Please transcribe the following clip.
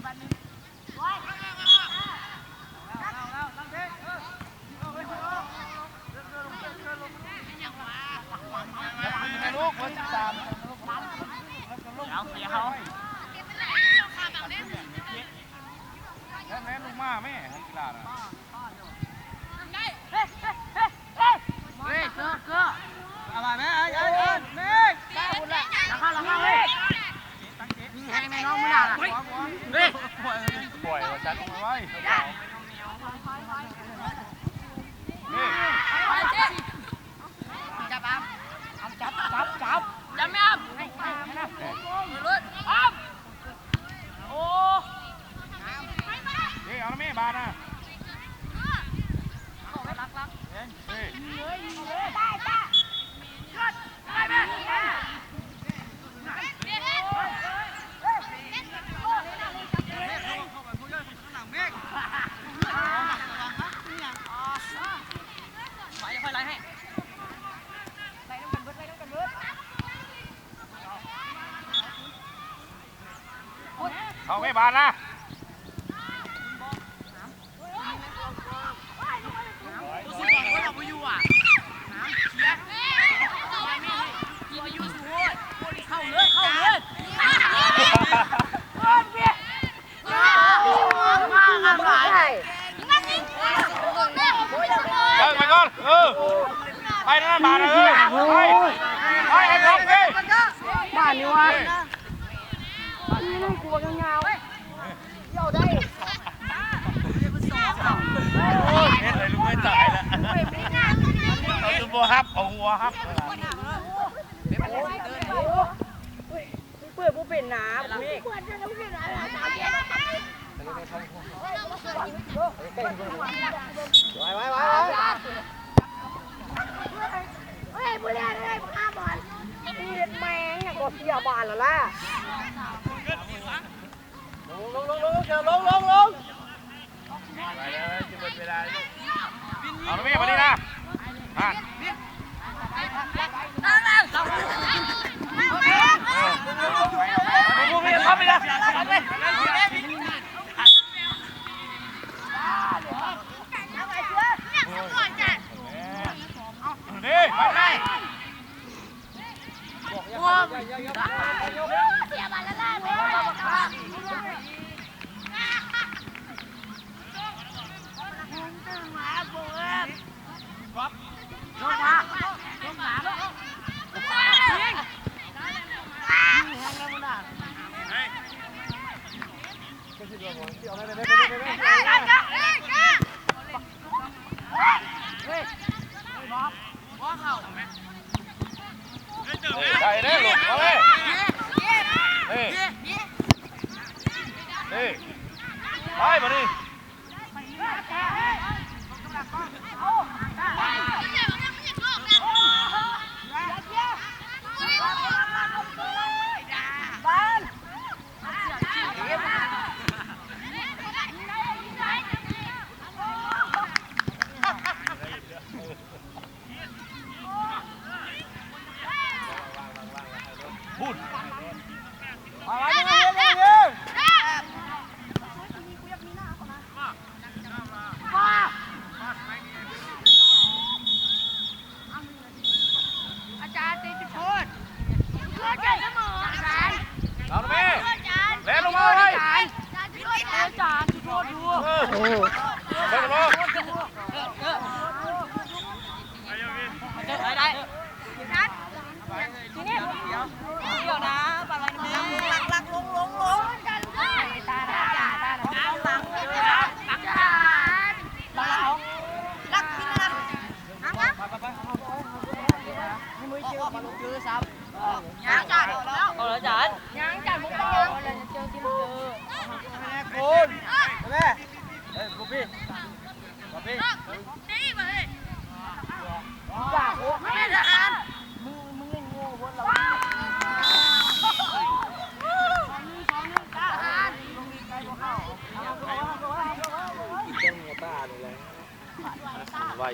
ลูกคนตามเอาเสียเขาแม่ลูกมาแม่กีฬาน่ะเฮ้ยเกือเอาไปแม่ไอ้แม่ข้าวละราคาเฮ้ยแห้งในน้องไม่ได้เฮ้ยปล่อยว่าฉันเอาไว้นี่จับเอาจับจับไม่เอาเลยอ้ามโอ้นี่เอาแล้วแม่บาดนะรักเฮ้ยได้แม่เขาไม่บานนะไปก่อนไปนั่นบานเลยไปไอ้ล็อกเลยบ้านนี่วะนี่นั่งกลัวกันเงาเยี่ยวได้โอ้ยเห็นอะไรลูกไม่ตายละเอาตัวบัวฮับเอาหัวฮับเปื่อยผู้เป็นน้ำนี่ไว้เฮ้ยบุเรียนเลยข้าบอลนี่แมงเนี่ยก็เสียบานแล้วล่ะลงไปแล้วจะหมดเวลาเอาไม่มาดินะพวกนี้ทำไม่ได้นี่ไปไหนว้าวเสียบาลล่าไปลงมาได้ได้ลูกเอาเลยนี่ไปมาดิพูดอาจารย์ตีจุดโทษอาจารย์เสมออาจารย์เราไม่เล่นลงมาเลยอาจารย์จุดโทษดูเล่นลงมาได้ทีนี้เดี๋ยวนะปอะไรนะหลักลงตาหลังรักที่นั่นนี่มือเจอมาลงยื้อซ้ำยังจัดแล้วเอาละจัดยังจัดมุกเดียวเราจะเจอที่มันคุณแม่เฮ้ยกูพี่นี่มาเลยจ้าโอ้ไม่ได้อ่านมึงเล่นโง่บนเรากินเต้นหัวตาเลยไว้